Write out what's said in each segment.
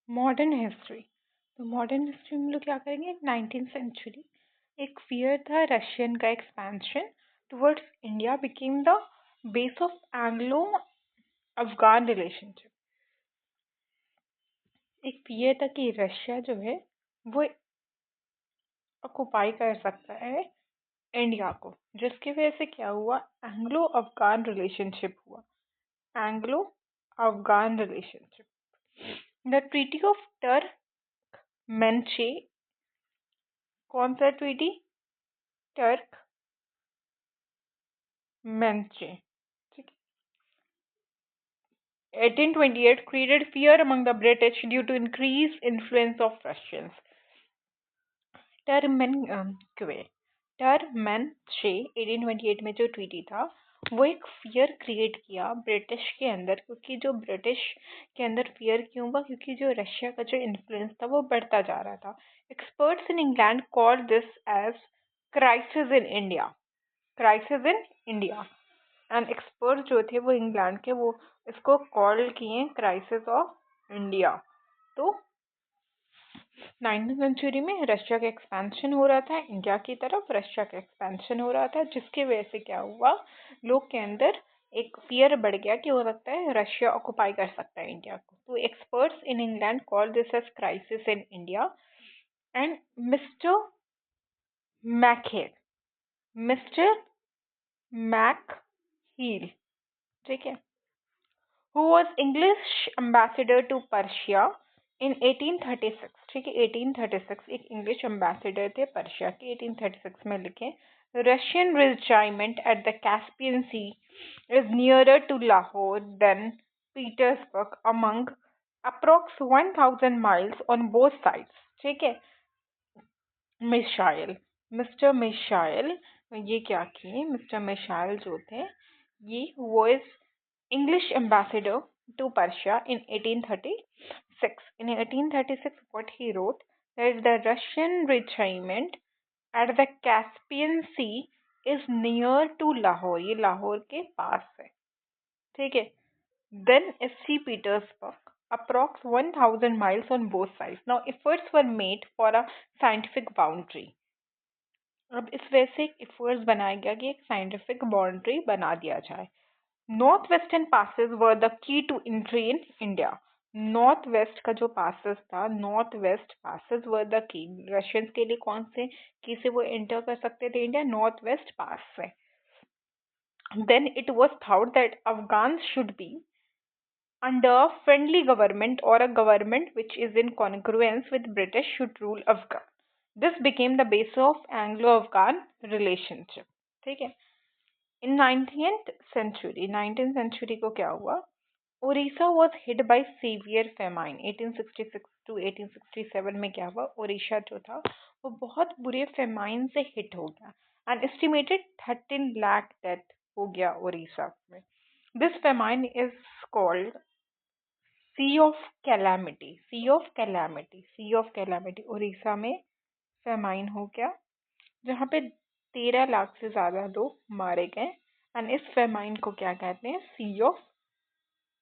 Modern history. तो modern history में हम लोग क्या करेंगे, 19th सेंचुरी। एक फियर था रशियन का expansion towards India became the base of Anglo Afghan relationship. एक फियर था कि रशिया जो है वो ऑक्युपाई कर सकता है इंडिया को, जिसकी वजह से क्या हुआ, एंग्लो अफगान रिलेशनशिप हुआ। Anglo Afghan relationship. The treaty of Turkmenchay. कौन सा ट्रीटी? टर्कमेंचे। ठीक है। 1828 created fear among the British due to increased influence of Russians. टर्मेनक्वे टर्मेनचे 1828 में जो ट्रीटी था वो एक फियर क्रिएट किया ब्रिटिश के अंदर, क्योंकि जो ब्रिटिश के अंदर फियर क्यों हुआ, क्योंकि जो रशिया का जो इन्फ्लुएंस था वो बढ़ता जा रहा था। Experts in England call this as crisis in India. Crisis in India. And expert जो थे वो इंग्लैंड के, वो इसको कॉल किए क्राइसिस ऑफ इंडिया। तो 19th सेंचुरी में रशिया का एक्सपेंशन हो रहा था, इंडिया की तरफ रशिया का एक्सपेंशन हो रहा था, जिसकी वजह से क्या हुआ, लोग के अंदर एक फियर बढ़ गया कि हो सकता है रशिया ऑक्युपाई कर सकता है इंडिया को। तो experts in England call this as crisis in India. And mister McHale mister McHeel, ठीक है, who was English ambassador to Persia in 1836। ठीक है, 1836 एक इंग्लिश एम्बेसडर थे पर्शिया के। 1836 में लिखे, Russian regiment at the Caspian sea is nearer to Lahore than Petersburg among approx 1000 miles on both sides। ठीक है। मिशाइल मिस्टर मिशाइल ये क्या किए, मिस्टर मिशाइल जो थे ये was English ambassador to Persia in 1836. In 1836, what he wrote that the Russian regiment at the Caspian Sea is near to Lahore. ये लाहौर के पास है, ठीक है। Then St. Petersburg, approx 1000 miles on both sides. Now efforts were made for a scientific boundary. अब इस वजह से efforts बनाया गया कि एक साइंटिफिक बाउंड्री बना दिया जाए। North western passes were the key to entry in India. North west का जो पासेस था, north west passes were the key. Russians के लिए कौन से की से वो एंटर कर सकते थे इंडिया? नॉर्थ वेस्ट पास से। Then it was thought that Afghan should be under a friendly government or a government which is in congruence with British should rule Afghan. This became the base of Anglo-Afghan relationship. ठीक है। In 19th century को क्या हुआ, Odisha was hit by severe famine। 1866 to 1867 में क्या हुआ, ओडिशा जो था वो बहुत बुरे फेमाइन से हिट हो गया एंड एस्टिमेटेड 13 लाख डेथ हो गया ओडिशा में। This famine is called sea of calamity. Sea of calamity, sea of calamity. Orissa में फेमाइन हो गया जहाँ पे 13 लाख से ज्यादा लोग मारे गए एंड इस फेमाइन को क्या कहते हैं? सी ऑफ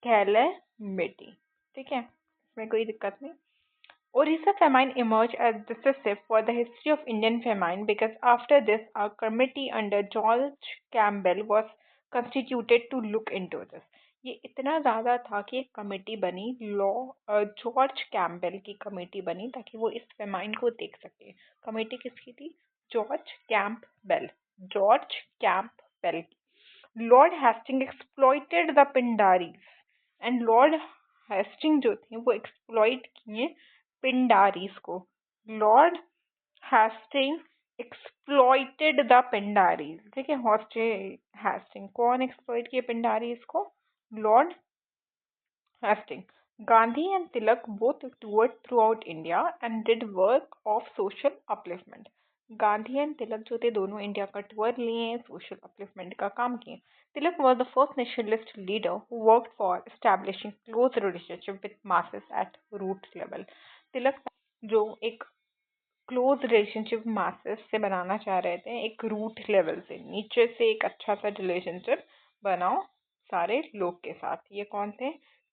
कैलामिटी। ठीक है, इसमें कोई दिक्कत नहीं। Orissa famine emerged as decisive for the history of Indian famine because after this, a committee under George Campbell was constituted to look into this. ये इतना ज़्यादा था कि एक कमेटी बनी, जॉर्ज कैम्पबेल की कमेटी बनी ताकि वो इस फेमाइन को देख सके। कमेटी किसकी थी? George Campbell. George Campbell. Lord Hasting exploited the Pindaris and Lord Hasting जो थे वो एक्सप्लॉइट किए पिंडारीज को। Lord Hasting exploited the Pindaris. ठीक है, हेस्टिंग कौन एक्सप्लॉइट किए पिंडारीज को? Lord Hasting. Gandhi and Tilak both toured throughout India and did work of social upliftment. Gandhi and Tilak जो थे दोनों इंडिया का टूर लिए, सोशल अपलिफ्टमेंट का काम किए। Tilak was the first nationalist leader who worked for establishing close relationship with masses at root level. Tilak जो एक क्लोज रिलेशनशिप मासेस से बनाना चाह रहे थे, एक रूट लेवल से, नीचे से एक अच्छा सा रिलेशनशिप बनाओ सारे लोग के साथ। ये कौन थे?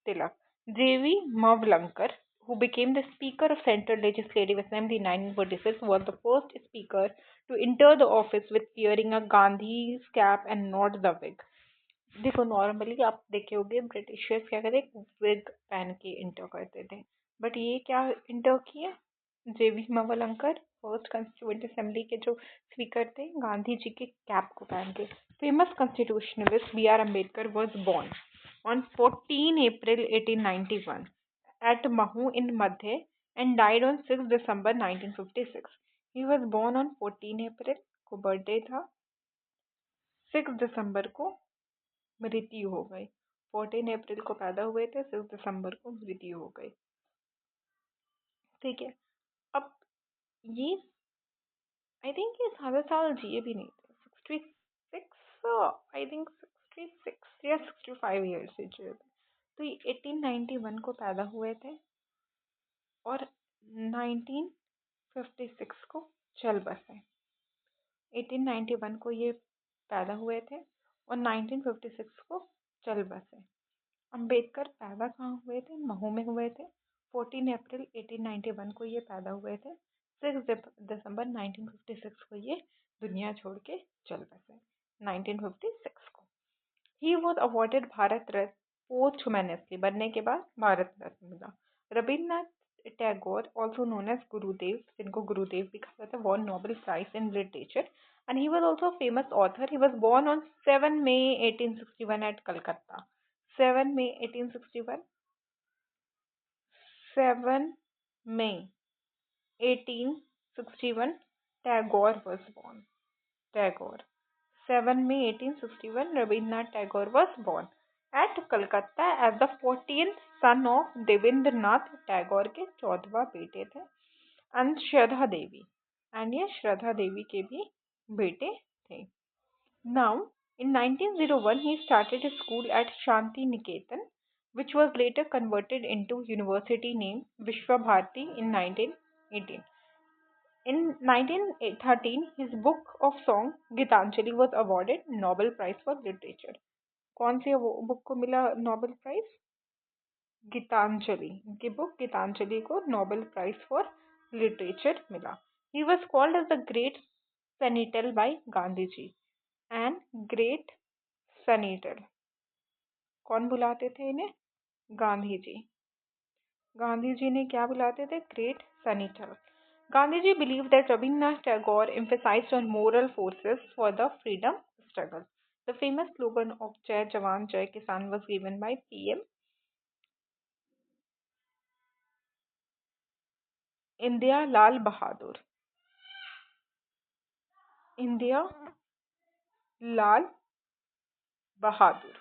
तिलक। J.V. Mavlankar, who became the Speaker of Central Legislative Assembly in 1946, was the first speaker to enter the office with wearing a Gandhi's cap and not the wig. देखो नॉर्मली आप देखे होगे ब्रिटिशर्स क्या करते विग पहन के inter करते थे, बट ये क्या इंटर किया? जेबी मवलंकर फर्स्ट कॉन्स्टिट्यूएंट असेंबली के जो स्पीकर थे गांधी जी के कैप को पहन के। Famous constitutionalist B R Ambedkar was born on 14 April 1891 at Mahu in Madhya and died on 6 December 1956. He was born on 14 April को बर्थडे था, 6 दिसंबर को मृत्यु हो गई। 14 अप्रैल को पैदा हुए थे, 6 दिसंबर को मृत्यु हो गई। ठीक है। अब ये आई थिंक ये ज्यादा साल जिए भी नहीं थे, 66, आई थिंक 66 या 65 ईयर्स से जिए थे। तो ये 1891 को पैदा हुए थे और 1956 को चल बसे। 1891 को ये पैदा हुए थे और 1956 को चल बसे। अंबेडकर पैदा कहाँ हुए थे? महू में हुए थे। 14 अप्रैल 1891 को ये पैदा हुए थे। 6 दिसंबर 1956 को ये दुनिया छोड़ के चल बसे। 1956 को ही was awarded Bharat Ratna posthumously, बनने के बाद भारत रत्न मिला। Rabindranath Tagore also known as Gurudev, जिनको गुरुदेव भी कहा जाता है, won Nobel prize in literature and he was also a famous author. He was born on 7 May 1861 at Calcutta. 7 May 1861, 7 May 1861, Tagore was born. Tagore. 7 May 1861, Rabindranath Tagore was born at Calcutta as the 14th son of Devendranath Tagore के 14वां बेटे थे and Shraddha Devi, and ये श्रद्धा देवी के भी बेटे थे। Now, in 1901, he started a school at Shanti Niketan, which was later converted into university named Vishwa Bharati in 1918. In 1913, his book of song Gitanjali was awarded Nobel Prize for Literature. कौन सी book को मिला Nobel prize? Geetanjali. इनकी book Geetanjali को Nobel prize for literature मिला। He was called as the great sentinel by Gandhi ji and great sentinel. कौन बुलाते थे इन्हें? गांधी जी। गांधी जी ने क्या बुलाते थे? Great sentinel. Gandhi ji believe that Rabindranath Tagore emphasized on moral forces for the freedom struggle. The famous slogan of Jai Jawan Jai Kisan was given by PM Indira Lal Bahadur. Indira Lal Bahadur.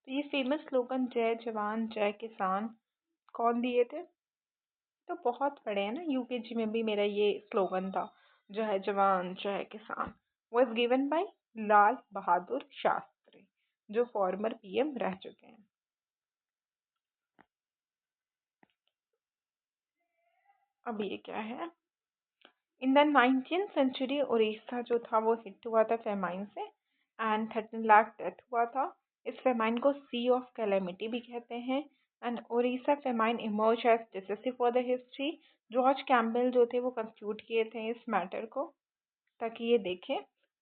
तो ये फेमस स्लोगन जय जवान जय किसान कौन दिए थे? तो बहुत पढ़े हैं ना, यूकेजी में भी मेरा ये स्लोगन था, जय जवान जय किसान। वॉज गिवन बाय लाल बहादुर शास्त्री, जो फॉर्मर पीएम रह चुके हैं। अब ये क्या है? In the 19th century Orissa जो था वो हिट हुआ था फेमाइन से एंड 13 लाख डेथ हुआ था। इस फेमाइन को सी ऑफ कैलेमिटी भी कहते हैं and Orissa famine emerge as decisive for the history. George Campbell जो थे वो कंस्टिट्यूट किए थे इस मैटर को, ताकि ये देखें।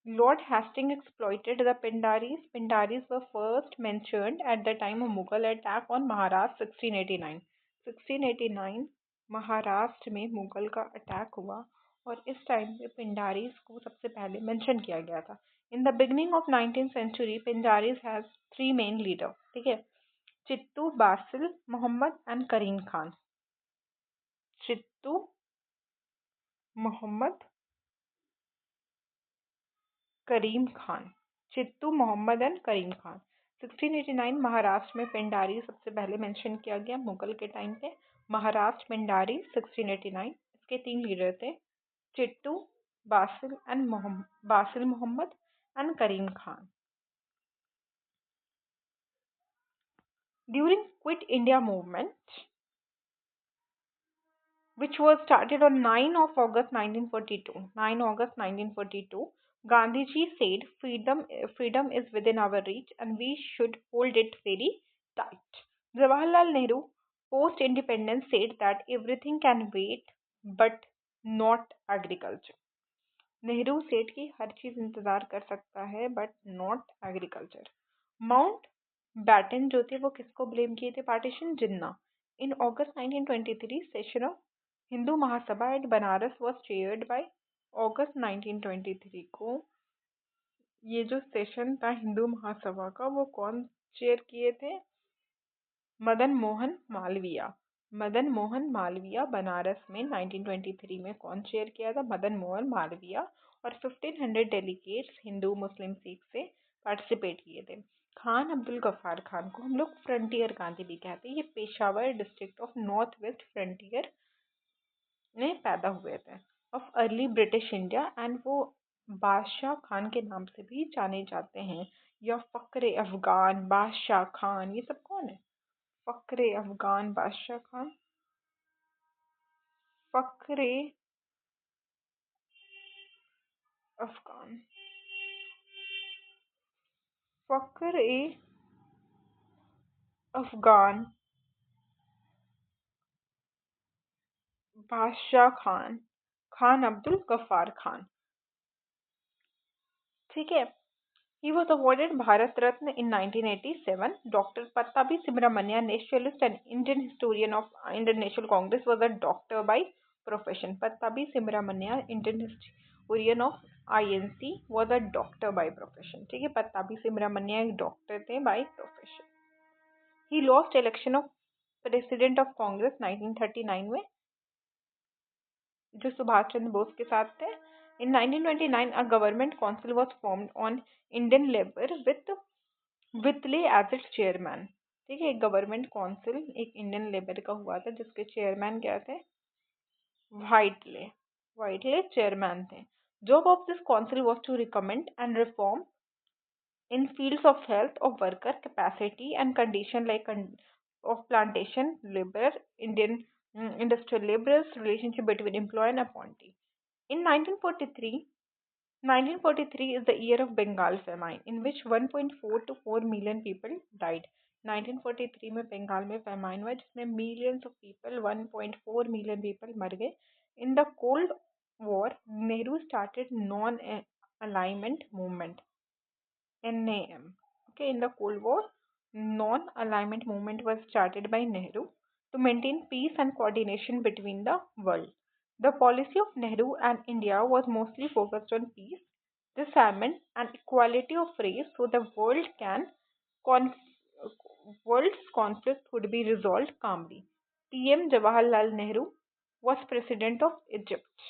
Lord Hasting exploited the Pindaris. Pindaris were first mentioned at the time of Mughal attack on Maharashtra 1689. 1689 Maharashtra में मुगल का अटैक हुआ और इस टाइम पे पिंडारीज को सबसे पहले मेंशन किया गया था। In the beginning of 19th century Pindaris has 3 main leader, ठीक है, चित्तू, बासिल मोहम्मद एंड करीम खान। चित्तू मोहम्मद करीम खान। चित्तू मोहम्मद एंड करीम खान। 1689 महाराष्ट्र में पिंडारी सबसे पहले मेंशन किया गया मुगल के टाइम पे। महाराष्ट्र पिंडारी 1689। इसके 3 लीडर थे, Chitu, Basil Mohammad and Karim Khan. During quit India movement which was started on 9 of August 1942. 9 August 1942, Gandhiji said, freedom is within our reach and we should hold it very tight. Jawaharlal Nehru post independence said that everything can wait but not agriculture. Nehru सेठ की हर चीज इंतजार कर सकता है but not agriculture. Mountbatten जो थे वो किसको ब्लेम किए थे partition? Jinnah. In August 1923 session of Hindu Mahasabha at Banaras was chaired by. अगस्त 1923 को ये जो सेशन था हिंदू महासभा का वो कौन चेयर किए थे? मदन मोहन मालवीय. मदन मोहन मालवीय बनारस में 1923 में कौन चेयर किया था? मदन मोहन मालवीय. और 1500 डेलीगेट्स हिंदू मुस्लिम सिख से पार्टिसिपेट किए थे. खान अब्दुल गफ्फार खान को हम लोग फ्रंटियर गांधी भी कहते हैं. ये Peshawar district of north west frontier में पैदा हुए थे of early British India and वो बादशाह खान के नाम से भी जाने जाते हैं. या फक्रे अफगान, बादशाह खान, ये सब कौन है? फक्रे अफगान, बादशाह खान. फक्रे अफगान, फक्रे अफगान, बादशाह खान, खान अब्दुल गफ्फार खान. ठीक है. He was awarded Bharat Ratna in 1987. Dr. Pattabi Subramania, nationalist and Indian historian of Indian National Congress, was a doctor by profession. Pattabi Subramania, Indian historian of INC, was a doctor by profession. ठीक है. पत्ताबी सुब्रमण्य एक doctor थे by profession. He lost election of president of Congress 1939 में जो सुभाष चंद्र बोस के साथ थे. In 1929, a government council was formed on Indian labor with Whitley as its chairman. ठीक है. गवर्नमेंट काउंसिल एक इंडियन लेबर का हुआ था जिसके चेयरमैन क्या थे? व्हाइटले. व्हाइटले चेयरमैन थे. Job of this council was to recommend and reform in fields of health of worker capacity and condition like of plantation labor, Indian industrial laborers, relationship between employee and appointee. In 1943 is the year of Bengal famine in which 1.4 to 4 million people died. 1943 में बंगाल में famine हुआ जिसमें millions of people, 1.4 million people मर गए. In the Cold War, Nehru started non-alignment movement. NAM. Okay, in the Cold War, non-alignment movement was started by Nehru to maintain peace and coordination between the world. The policy of Nehru and India was mostly focused on peace, disarmament, and equality of race, so the conf- world's conflict would be resolved calmly. PM Jawaharlal Nehru was president of Egypt.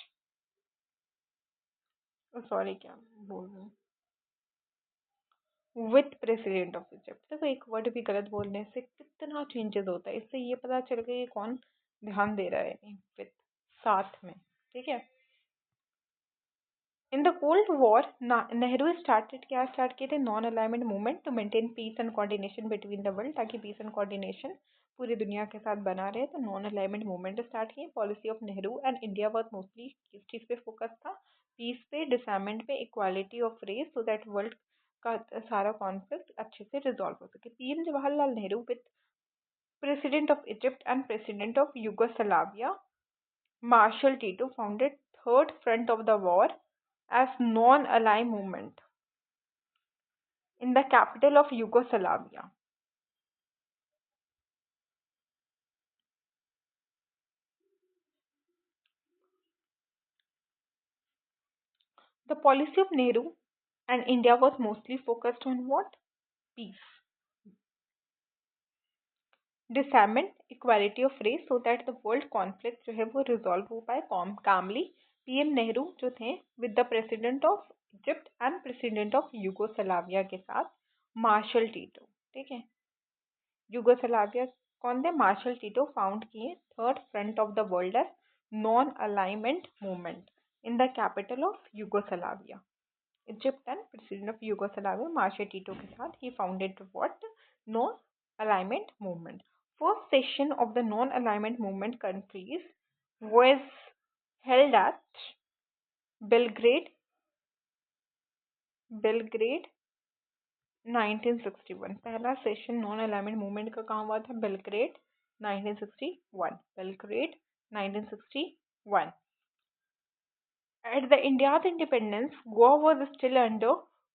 Oh, sorry, क्या बोल रही हूँ? With president of Egypt. देखो एक word भी गलत बोलने से कितना चेंजेस होता है. इससे ये पता चल गया ये कौन ध्यान दे रहा है. नहीं, विथ साथ में. ठीक है. In the cold war Nehru क्या स्टार्ट किए थे? Non alignment movement to maintain peace and coordination between the world, ताकि पीस एंड कोऑर्डिनेशन पूरी दुनिया के साथ बना रहे. तो नॉन अलाइनमेंट मूवमेंट स्टार्ट किए. Policy of Nehru and India was mostly किस चीज पे फोकस था? पीस पे, डिसआर्मेंट पे, equality of race, so that world का सारा कॉन्फ्लिक्ट अच्छे से रिजॉल्व हो सके. PM Jawaharlal Nehru with president of Egypt and president of Yugoslavia martial Tito founded third front of the war as non-aligned movement in the capital of Yugoslavia. The policy of Nehru and India was mostly focused on what? Peace, disarmament, equality of race, so that the world conflict जो है वो resolve हो पाए calmly. PM Nehru जो थे with the president of Egypt and president of Yugoslavia के साथ Marshal Tito. ठीक है. यूगोस्लाविया कौन थे? मार्शल टीटो फाउंड किए third front of the world as non alignment movement in the capital of Yugoslavia. Egypt and president of Yugoslavia martial Tito के साथ ही founded what? Non alignment movement. First session of the non alignment movement countries was held at Belgrade 1961. पहला session non alignment movement का कहाँ हुआ था? Belgrade 1961. Belgrade, 1961. At the India's independence, Goa was still under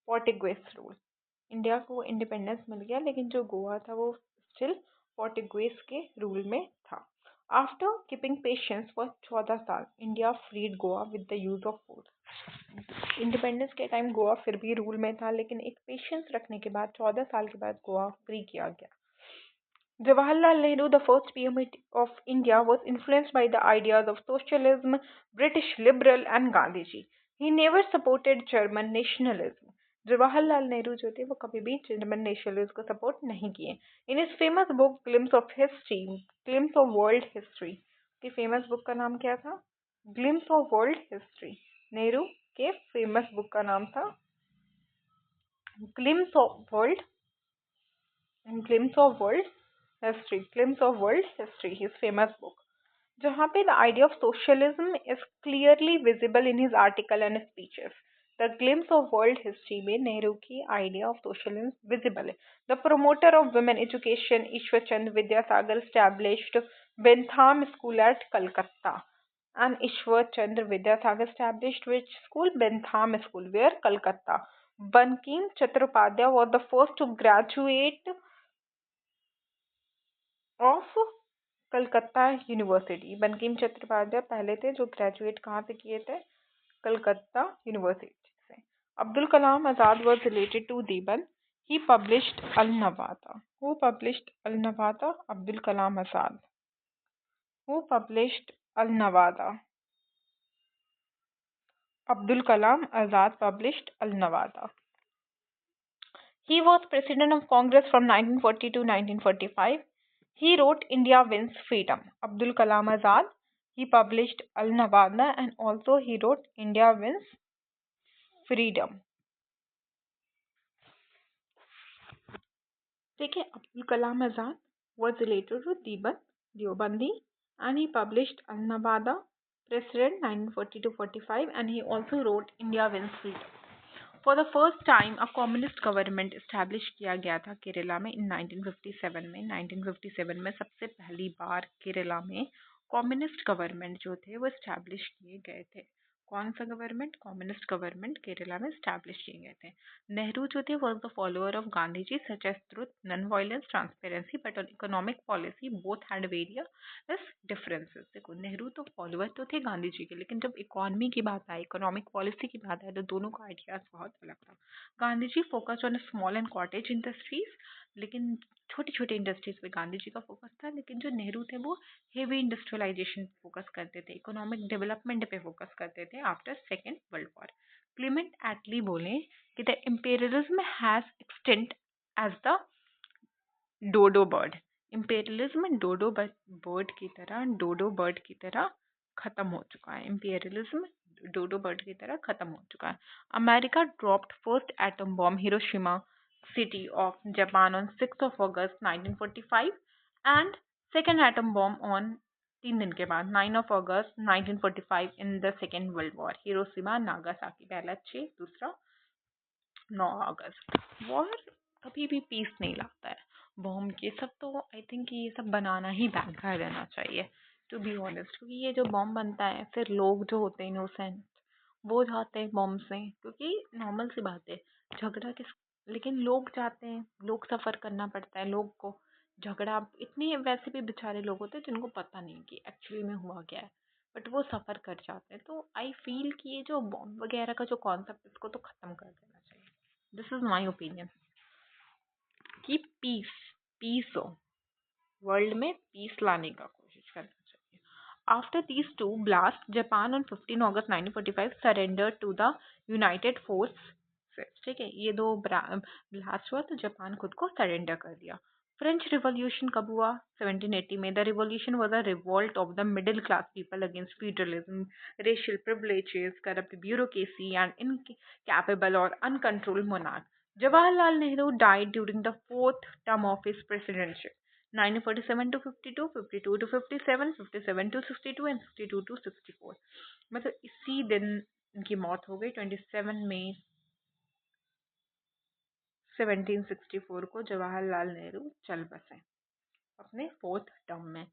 Portuguese rule. India को independence मिल गया लेकिन जो गोवा था वो स्टिल पोर्टुगीज के रूल में था. आफ्टर कीपिंग पेशेंस फॉर 14 साल, India freed Goa with the use of force. Independence के टाइम गोवा फिर भी रूल में था लेकिन एक पेशेंस रखने के बाद 14 साल के बाद गोवा फ्री किया गया. Jawaharlal Nehru, the first PM of India, was influenced by the ideas of socialism, British liberal, and Gandhiji. He never supported German nationalism. Jawaharlal Nehru जो थे वो कभी भी जर्मन नेशनलिज्म को सपोर्ट नहीं किए. In his famous book glimpse of history, glimpse of world history, की famous book का नाम क्या था? Glimpse of world history. Nehru के फेमस बुक का नाम था glimpse of world Glimpse of World History, his famous book. जहाँ पे the idea of socialism is clearly visible in his article and speeches. The Glimpse of World History में नेहरू की idea of socialism visible है. The promoter of women education, Ishwar Chand Vidyasagar, established Bentham School at Calcutta. And Ishwar Chandra Vidyasagar established which school? Bentham School. Where? Calcutta. Bankim Chattopadhyay was the first to graduate of Calcutta university. Bankim Chattopadhyay पहले थे जो graduate कहाँ से किए थे? Calcutta university से. Abdul Kalam Azad was related to Deban. He published Al-Nawada. Who published Al-Nawada? Abdul Kalam Azad. Who published Al-Nawada? Abdul Kalam Azad published Al-Nawada. He was president of Congress from 1940 to 1945. He wrote India Wins Freedom. Abdul Kalam Azad. He published Al-Nawada and also he wrote India Wins Freedom. देखिए, Abdul Kalam Azad was related to Deobandi and he published Al-Nawada, President 1940 to 45, and he also wrote India Wins Freedom. For the first time, a communist government established किया गया था केरला में in 1957 में. 1957 में सबसे पहली बार केरला में कम्युनिस्ट गवर्नमेंट जो थे वो एस्टैब्लिश किए गए थे. कौन सा गवर्नमेंट? कम्युनिस्ट गवर्नमेंट केरला में एस्टैब्लिश किए गए थे. नेहरू जो थे was the follower of Gandhi ji such as truth, non violence, transparency, but on economic policy both had various differences. देखो, नेहरू तो फॉलोअर तो थे गांधी जी के, लेकिन जब इकोनॉमी की बात आई, इकोनॉमिक पॉलिसी की बात आई, तो दोनों का आइडियाज बहुत अलग था. Gandhi ji focus on small and cottage industries, लेकिन छोटी छोटी इंडस्ट्रीज पे गांधी जी का फोकस था. लेकिन जो नेहरू थे वो हेवी इंडस्ट्रियलाइजेशन फोकस करते थे, इकोनॉमिक डेवलपमेंट पे फोकस करते थे after second world war. Clement Attlee बोले कि the imperialism has extend as the dodo bird. Imperialism dodo bird की तरह खत्म हो चुका है. इम्पेरियलिज्म डोडो बर्ड की तरह खत्म हो चुका है. America dropped first atom bomb Hiroshima city of Japan on 6th of August 1945 and second atom bomb on 3 दिन के बाद 9 of August 1945 in the Second World War. Hiroshima Nagasaki, पहला 6, दूसरा 9 अगस्त. वॉर कभी भी पीस नहीं लाता है. बॉम्ब ये सब तो आई थिंक ये सब बनाना ही बैन कर देना चाहिए टू बी ऑनेस्ट, क्योंकि ये जो बॉम्ब बनता है फिर लोग जो होते हैं इनोसेंट वो जाते हैं बॉम्ब से, क्योंकि नॉर्मल सी बात है झगड़ा किस, लेकिन लोग जाते हैं, लोग सफ़र करना पड़ता है लोग को. झगड़ा इतने वैसे भी बेचारे लोग होते हैं जिनको पता नहीं कि एक्चुअली में हुआ क्या है, बट वो सफ़र कर जाते हैं. तो आई फील कि ये जो बॉम्ब वगैरह का जो कॉन्सेप्ट इसको तो ख़त्म कर देना चाहिए. दिस इज़ माई ओपिनियन कि पीस हो, वर्ल्ड में पीस लाने का कोशिश करना चाहिए. After these two blasts, Japan on 15 August 1945 surrendered to the United Forces. ठीक है, ये दो ब्लास्ट हुआ तो जापान खुद को सरेंडर कर दिया. फ्रेंच रिवॉल्यूशन कब हुआ? 1780 में. The revolution was a revolt of the middle class people against feudalism, racial privileges, corrupt bureaucracy and incapable और uncontrolled monarch. Jawaharlal Nehru died during the fourth term of his presidency. 1947 to 52, 52 to 57, 57 to 62 and 62 to 64. मतलब इसी दिन इनकी मौत हो गई. 27 मई 1764 को जवाहरलाल नेहरू चल बसे. अपने 4th टर्म में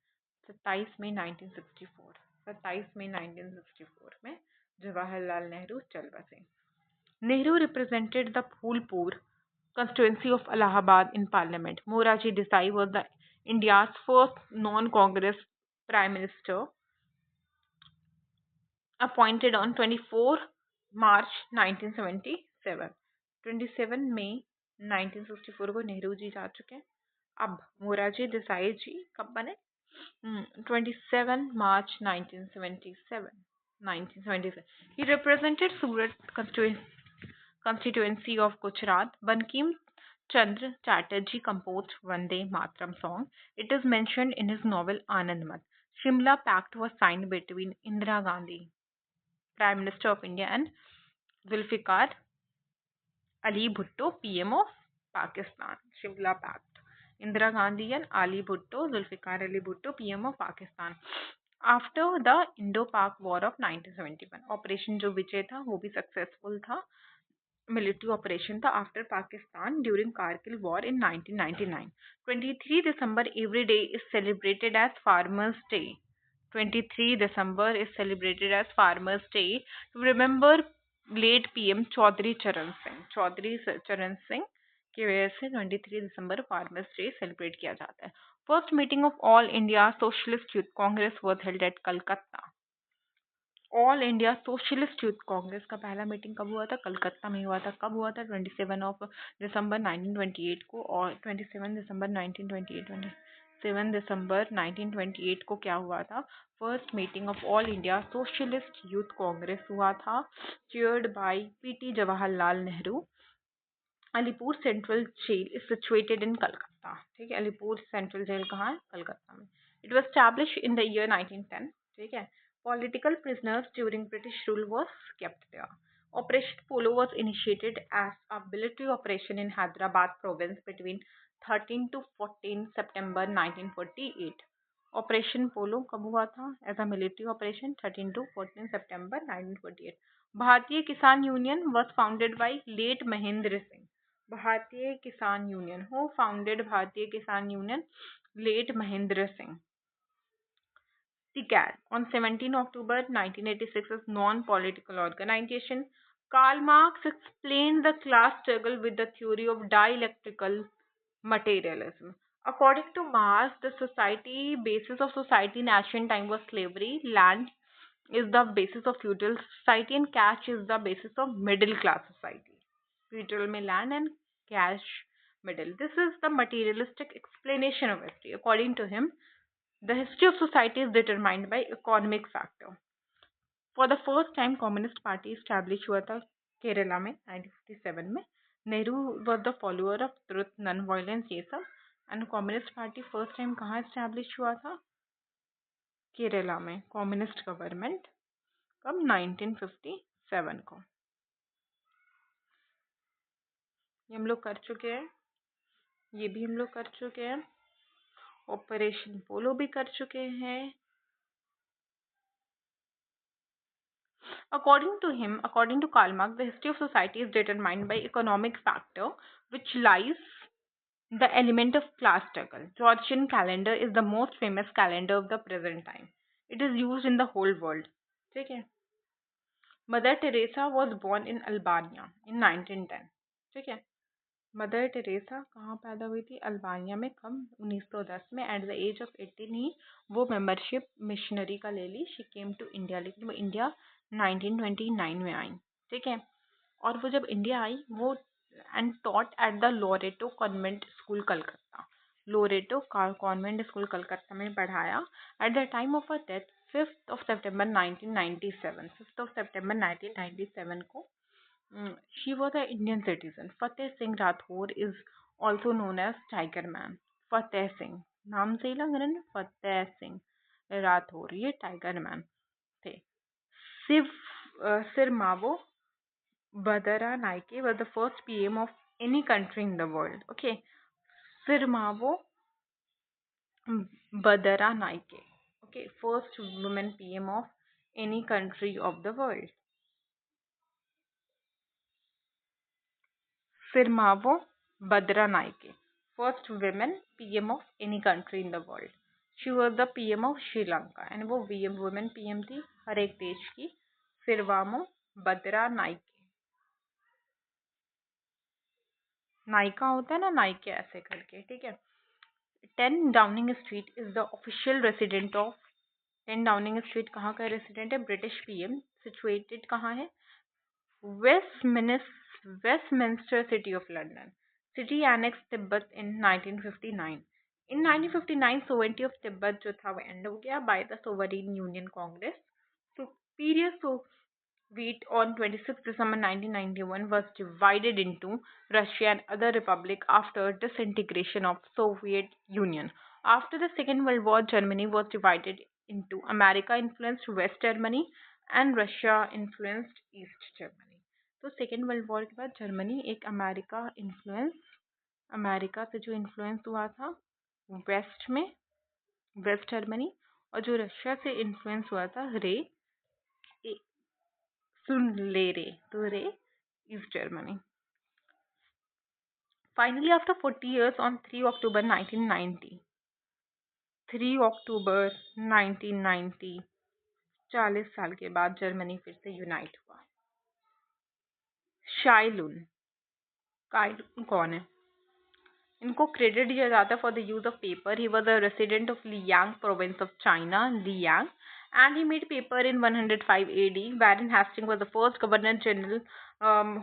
27 मई 1964, 27 मई 1964 में जवाहरलाल नेहरू चल बसे। Nehru represented the Phulpur constituency of Allahabad in parliament. Morarji Desai was the India's first non-Congress prime minister, appointed on 24 March 1977. 27 मई 1964 को नेहरू जी जा चुके हैं। अब मोरारजी देसाई जी कब बने? 27 March 1977. He represented Surat constituency of Gujarat. Bankim Chandra Chatterjee composed Vande Mataram song. It is mentioned in his novel Anand Mat. Shimla Pact was signed between Indira Gandhi, Prime Minister of India, and Zulfikar Ali Bhutto, PM of Pakistan. Shimla Pact. Indira Gandhi and Ali Bhutto, Zulfikar Ali Bhutto, PM of Pakistan. After the Indo-Pak War of 1971, operation जो विजय था वो भी successful था, military operation था after Pakistan during Kargil War in 1999. 23 December every day is celebrated as Farmers' Day. 23 December is celebrated as Farmers' Day to remember late PM Chaudhry Charan Singh. Chaudhry Charan Singh की वजह से 23 दिसंबर farmers day celebrate किया जाता है। First meeting of all India socialist youth Congress was held at Calcutta. All India socialist youth Congress का पहला meeting कब हुआ था? कलकत्ता में हुआ था। कब हुआ था? 27 दिसंबर 1928 को। और 27 दिसंबर 1928 को क्या हुआ था? First meeting of all India socialist youth Congress हुआ था, chaired by PT Jawaharlal Nehru. Alipur central jail is situated in Calcutta. ठीक है, अलीपुर सेंट्रल जेल कहाँ है? कलकत्ता में। It was established in the year 1910। ठीक है, political prisoners during British rule was kept there. Operation Polo was initiated as a military operation in Hyderabad province between 13 to 14 September 1948. Operation Polo कब हुआ था? As a military operation 13 to 14 September 1948. भारतीय किसान union was founded by late Mahendra Singh. भारतीय किसान union, who founded भारतीय किसान union? Late Mahendra Singh. TCAD on 17 October 1986 is non-political organization. Karl Marx explained the class struggle with the theory of dialectical materialism. According to Marx, the society basis of society in ancient time was slavery. Land is the basis of feudal society and cash is the basis of middle class society. Feudal में land and cash middle. This is the materialistic explanation of history. According to him, the history of society is determined by economic factor. For the first time, Communist Party established हुआ था केरला में 1957 में. Nehru was the follower of truth, non-violence ये सब. And Communist Party first time कहाँ establish हुआ था? केरला में. Communist government कब? 1957 को. ये हम लोग कर चुके हैं. ये भी हम लोग कर चुके हैं. ऑपरेशन पोलो भी कर चुके हैं. According to Karl Marx, the history of society is determined by economic factor, which lies the element of class struggle. Georgian calendar is the most famous calendar of the present time. It is used in the whole world. ठीक है. Mother Teresa was born in Albania in 1910. ठीक है. Mother Teresa कहाँ पैदा हुई थी? Albania में. कब? 1910 में. एट द एज ऑफ 18 ही वो मेंबरशिप मिशनरी का ले ली. शी केम टू इंडिया, लेकिन वो इंडिया 1929 में आई. ठीक है. और वो जब इंडिया आई वो and taught at the Loreto convent school Calcutta. Loreto convent school Calcutta में पढ़ाया. At the time of a death 5 सितंबर 1997, 5 सितंबर 1997 को she was an Indian citizen. Fateh Singh Rathore is also known as Tiger Man. Fateh Singh, नाम से ही लग रहा है ना, फतेह सिंह राठौर, ये टाइगर मैन थे. Sirmavo Badarainaike was the first PM of any country in the world. Okay, Sirmavo Badarainaike. Okay, first woman PM of any country of the world. Sirmavo Badarainaike. First women PM of any country in the world. She was the PM of Sri Lanka and वो women PM थी हर एक देश की. सिरवामो Bhadra Nike. नायिका होता है ना, Nike ऐसे करके, ठीक है. 10 Downing Street is the official resident of 10 Downing Street कहाँ का रेसिडेंट है? British PM. सिचुएटेड कहाँ है? Westminster city of London. City annex Tibet in 1959. In 1959 sovereignty of Tibet जो था वो एंड हो गया by the sovereign union congress. Superior Soviet on 26 December 1991 was divided into Russia and other republic after disintegration of Soviet Union. After the Second World War, Germany was divided into America-influenced West Germany and Russia-influenced East Germany. तो second world war के बाद Germany एक America से जो influence हुआ था waste Germany, और जो रशिया से इन्फ्लुएंस हुआ था रे East Germany. Finally, after 40 years, on 3 October 1990, 40 साल के बाद जर्मनी फिर से यूनाइट हुआ. शाइलुन कौन है? इनको क्रेडिट दिया जाता है for the use of paper. He was a resident of Liang province of China, Liang, and he made paper in 105 AD, wherein Hastings was the first Governor General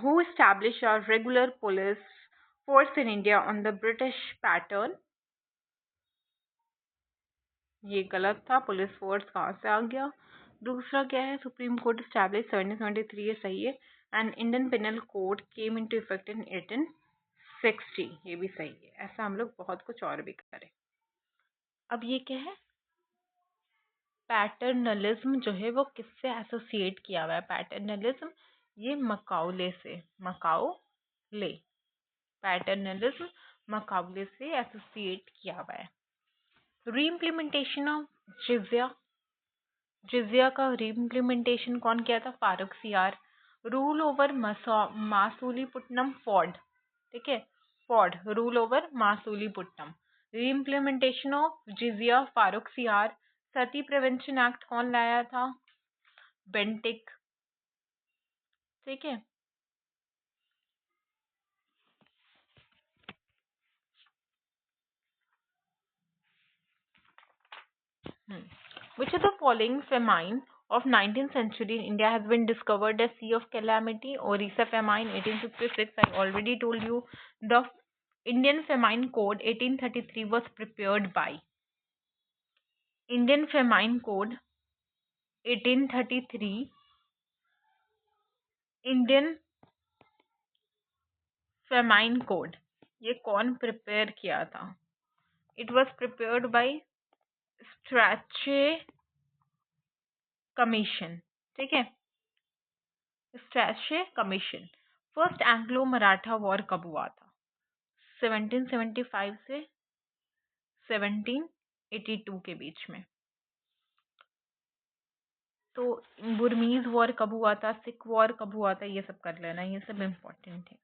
who established a regular police force in India on the British pattern. ये गलत था. Police force कहाँ से आ गया? दूसरा क्या है? Supreme court established 1773, ये सही है. And Indian penal code came into effect in 1860, ये भी सही है. ऐसा हम लोग बहुत कुछ और भी करें. अब ये क्या है? पैटर्नलिज्म जो है वो किससे एसोसिएट किया हुआ है? पैटर्नलिज्म ये मकाउले से, मकाउले. पैटर्नलिज्म मकाउले से एसोसिएट किया हुआ है. रीइम्प्लीमेंटेशन ऑफ जिजिया का रीइम्प्लीमेंटेशन कौन किया था? फारूक सियार. रूल ओवर मासूलीपुट्टनम फोर्ड, ठीक है, fort rule over Masulipatnam. Reimplementation of jizya Farrukh Siyar. Sati prevention act कौन लाया था? बेंटिक, ठीक है. Which of the following famine of 19th century in India has been discovered as sea of calamity? Orissa famine 1856. I already told you. The Indian Famine Code 1833 was prepared by Indian Famine Code 1833. Indian Famine Code ये कौन prepare किया था? It was prepared by Strachey Commission, ठीक है. Strachey Commission. First Anglo Maratha war कब हुआ था? 1775 से 1782 के बीच में. तो बुरमीज वॉर कब हुआ था? सिख वॉर कब हुआ था? ये सब कर लेना, ये सब इम्पोर्टेंट है.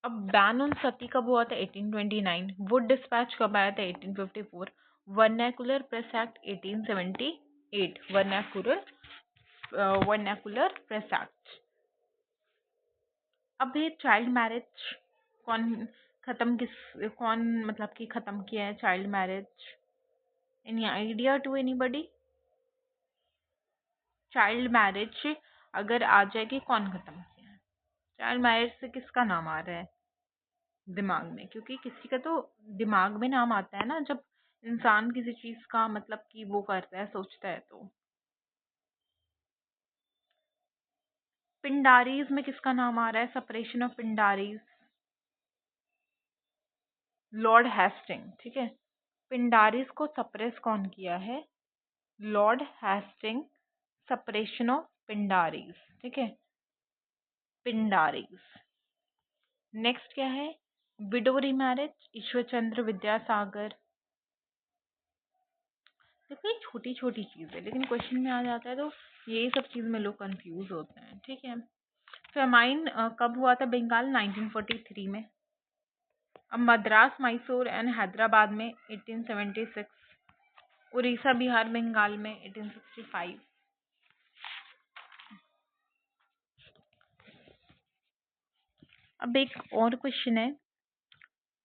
अब बैन ऑन सती कब हुआ था? 1829. वुड डिस्पैच कब आया था? 1854. Vernacular press act 1878. Vernacular press act. अब ये चाइल्ड मैरिज कौन मतलब कि खत्म किया है? Child marriage, any idea to anybody? Child marriage अगर आ जाएगी, कौन खत्म किया है? चाइल्ड मैरिज से किसका नाम आ रहा है दिमाग में? क्योंकि किसी का तो दिमाग में नाम आता है ना जब इंसान किसी चीज का मतलब कि वो करता है, सोचता है. तो पिंडारीज में किसका नाम आ रहा है? Separation of Pindaris, Lord Hasting, ठीक है. पिंडारीज को सप्रेस कौन किया है? Lord Hasting. Separation of Pindaris, ठीक है, पिंडारीज. नेक्स्ट क्या है? Widow marriage, Ishwarchandra Vidyasagar. देखो ये छोटी छोटी चीज है, लेकिन क्वेश्चन में आ जाता है तो यही सब चीज में लोग कंफ्यूज होते हैं, ठीक है. फेमाइन कब हुआ था बंगाल? 1943 में. अब मद्रास, मैसूर एंड हैदराबाद में 1876, उड़ीसा, बिहार, बंगाल में 1865। अब एक और क्वेश्चन है,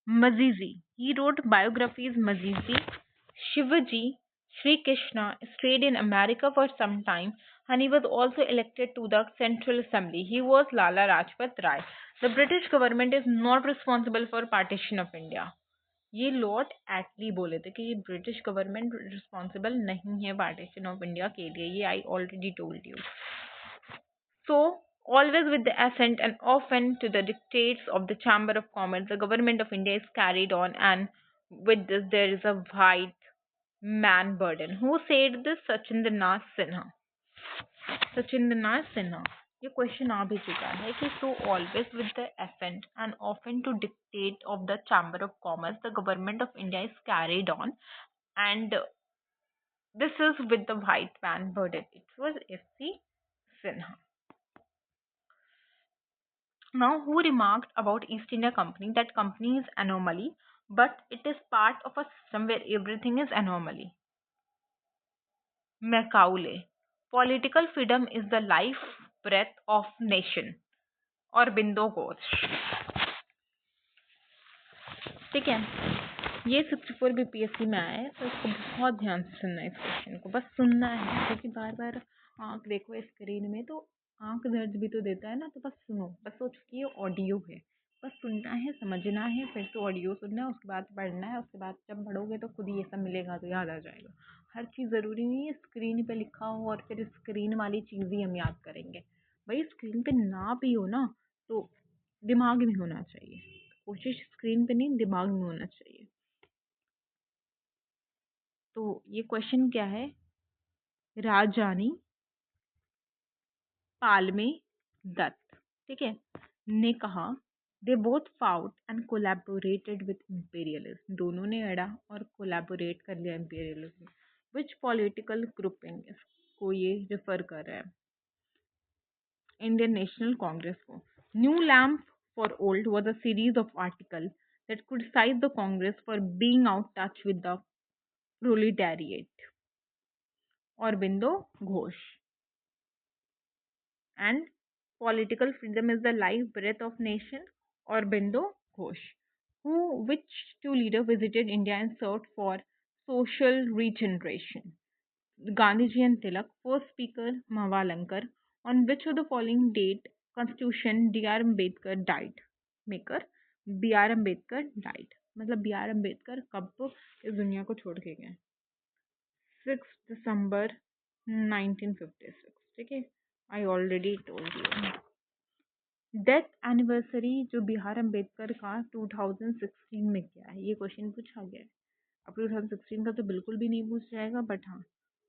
मजीजी, he wrote biographies Mazizi, Shivaji, Sri Krishna stayed in America for some time and he was also elected to the Central Assembly. He was Lala Rajpat Rai. The British government is not responsible for partition of India. ये Lord एटली बोले थे कि ये British government responsible नहीं है partition of India के लिए, ये I already told you. So, always with the assent and often to the dictates of the Chamber of Commerce, the government of India is carried on, and with this there is a white man burden. Who said this? Sachindranath Sinha. Sachindranath Sinha. ये question आ भी चुका है कि so always with the assent and often to dictate of the Chamber of Commerce, the government of India is carried on, and this is with the white man burden. It was S.C. Sinha. Now, who remarked about East India Company that company is anomaly, but it is part of a system where everything is anomaly? Macaulay. Political freedom is the life breath of nation. और बिंदो घोष. ठीक है, ये 64 BPSC में आया है, तो इसको बहुत ध्यान से सुनना है, इस क्वेश्चन को बस सुनना है, क्योंकि बार बार आँख देखो स्क्रीन में तो आँख दर्द भी तो देता है ना, तो बस सुनो, बस सोचो कि ये ऑडियो है, बस सुनना है, समझना है, फिर से ऑडियो सुनना है, उसके बाद पढ़ना है, उसके बाद जब पढ़ोगे तो खुद ही ये सब मिलेगा तो याद आ जाएगा. हर चीज़ ज़रूरी नहीं है स्क्रीन पे लिखा हो और फिर स्क्रीन वाली चीज़ ही हम याद करेंगे. भाई स्क्रीन पे ना भी हो ना तो दिमाग में होना चाहिए. कोशिश स्क्रीन पे नहीं, दिमाग में होना चाहिए. तो ये क्वेश्चन क्या है? राजानी पालमे दत्त, ठीक है, ने कहा they both fought and collaborated with imperialism. दोनों ने अड़ा और कोलैबोरेट कर लिया इंपीरियलिज्म. विच पॉलिटिकल ग्रुपिंग को ये रेफर कर रहा है? इंडियन नेशनल कांग्रेस को. New lamp for old was a series of article that criticized the Congress for being out touch with the proletariat. Aurobindo Ghosh. And political freedom is the life breath of nation. Aurobindo Ghosh. Which two leaders visited India and served for social regeneration? Gandhiji and Tilak. First speaker Mahawalankar. On which of the following date Constitution D.R. Ambedkar died? Maker B.R. Ambedkar died. मतलब B.R. Ambedkar कब इस दुनिया को छोड़ के गए? 6 दिसंबर 1956. ठीक है, I already told you. Death anniversary जो B.R. अम्बेडकर का 2016 में किया है, ये क्वेश्चन पूछा गया है. अब 2016 का तो बिल्कुल भी नहीं पूछ जाएगा, बट हाँ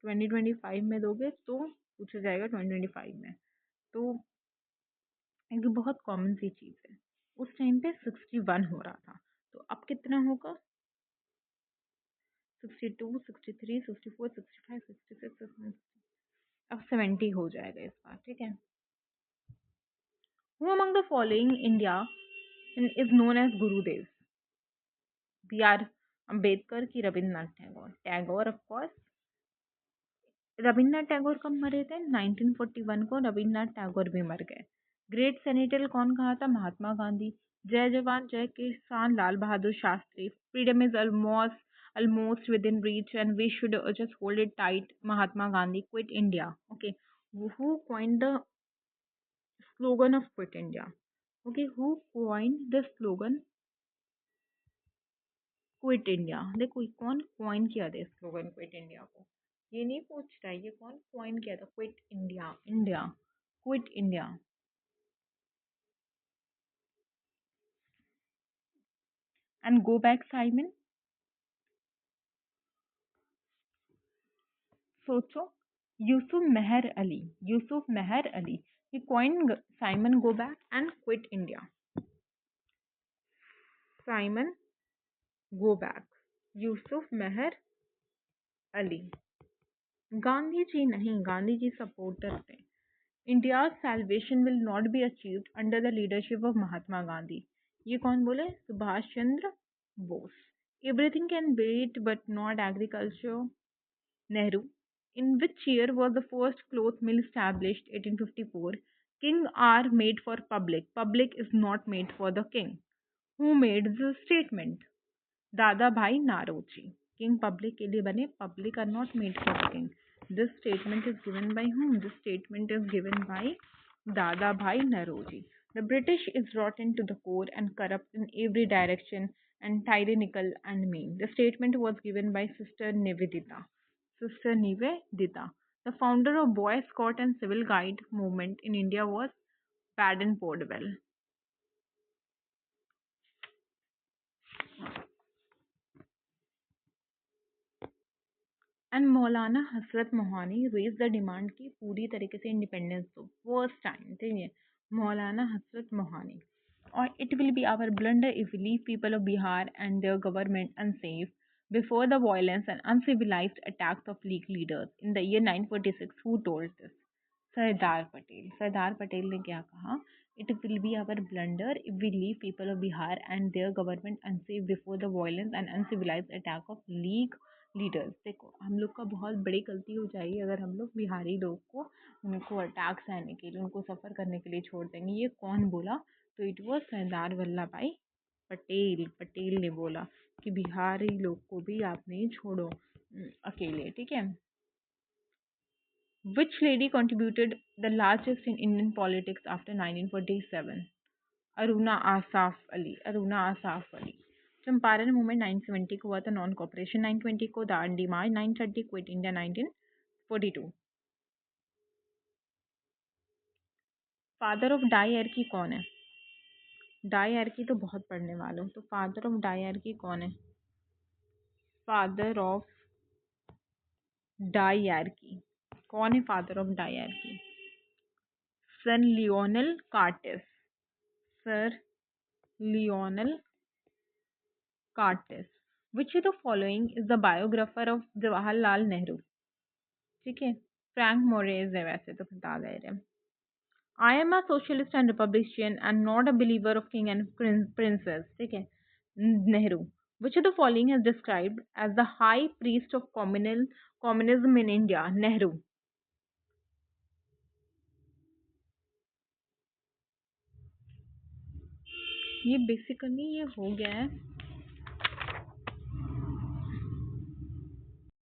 2025 में दोगे तो पूछा जाएगा 2025 में. तो एक बहुत कॉमन सी चीज़ है. उस टाइम पे 61 हो रहा था, तो अब कितना होगा? 62, 63, 64, 65, 66, अब 70 हो जाएगा इस बार. ठीक है. Who among the following India is known as Gurudev? B.R. Ambedkar की रविन्द्रनाथ टैगोर? Tagore of course. रविन्द्रनाथ टैगोर कब मरे थे? 1941 को रविन्द्रनाथ टैगोर भी मर गए. ग्रेट सेनेटल कौन कहा था? महात्मा गांधी. जय जवान जय किसान Lal Bahadur Shastri. Freedom is almost within reach and we should just hold it tight, Mahatma Gandhi. Quit India. Okay, who coined the slogan of Quit India? Okay, who coined the slogan Quit India? देखो कौन coin किया था slogan quit India को, ये नहीं पूछ रहा है, ये कौन कॉइन किया था? Quit India. India, quit India. And go back Simon. सोचो. यूसुफ मेहर अली. यूसुफ मेहर Ali he coined Simon go back and quit India. Simon go back. Yusuf मेहर अली. गांधी जी नहीं, गांधी जी सपोर्टर थे. India's salvation will not be achieved under the leadership of Mahatma Gandhi. ये कौन बोले? Subhash Chandra Bose. Everything can wait but not agriculture, Nehru. In which year was the first cloth mill established? 1854. King are made for public. Public is not made for the king. Who made the statement? दादा भाई Naoroji. King public के लिए बने. Public are not made for the king. This statement is given by whom? This statement is given by Dada Bhai Naroji. The British is rotten to the core and corrupt in every direction and tyrannical and mean. The statement was given by Sister Nivedita. Sister Nivedita. The founder of Boy Scout and Civil Guide movement in India was Baden Powell. And Maulana Hasrat Mohani raise the demand की पूरी तरीके से independence दो, first time, ठीक है, मौलाना हसरत मोहानी. और it will be our blunder if leave people of Bihar and their government unsafe before the violence and uncivilised attacks of league leaders in the year 946. Who told this? Sardar Patel. Sardar Patel ने क्या कहा? It will be our blunder if we leave people of Bihar and their government unsafe before the violence and uncivilised attack of league leaders. देखो, हम लोग का बहुत बड़ी गलती हो जाएगी अगर हम लोग बिहारी लोग को उनको अटैक सहने के लिए, उनको सफ़र करने के लिए छोड़ देंगे. ये कौन बोला? तो इट वॉज सरदार वल्लभ भाई पटेल. पटेल ने बोला कि बिहारी लोग को भी आप नहीं छोड़ो अकेले, ठीक है. Which lady contributed the largest in Indian politics after 1947? Aruna Asaf Ali. Aruna Asaf Ali. Champaran movement 970 को हुआ था, नॉन कॉपरेशन 920 को, Dandi march 930, quit India 1942. Father of diarchy कौन है? डायआर्की तो बहुत पढ़ने वालों, तो फादर ऑफ डायआर्की कौन है? फादर ऑफ डायआर्की कौन है? Father of diarchy sir Lionel Curtis. Sir Lionel Curtis. Which of the following is the biographer of Jawaharlal Nehru? ठीक है, फ्रैंक मोरेज है, वैसे तो बता दे रहे. I am a socialist and republican and not a believer of king and princess. ठीक है, Nehru. Which of the following is described as the high priest of communism in India? Nehru. ये basically ये हो गया है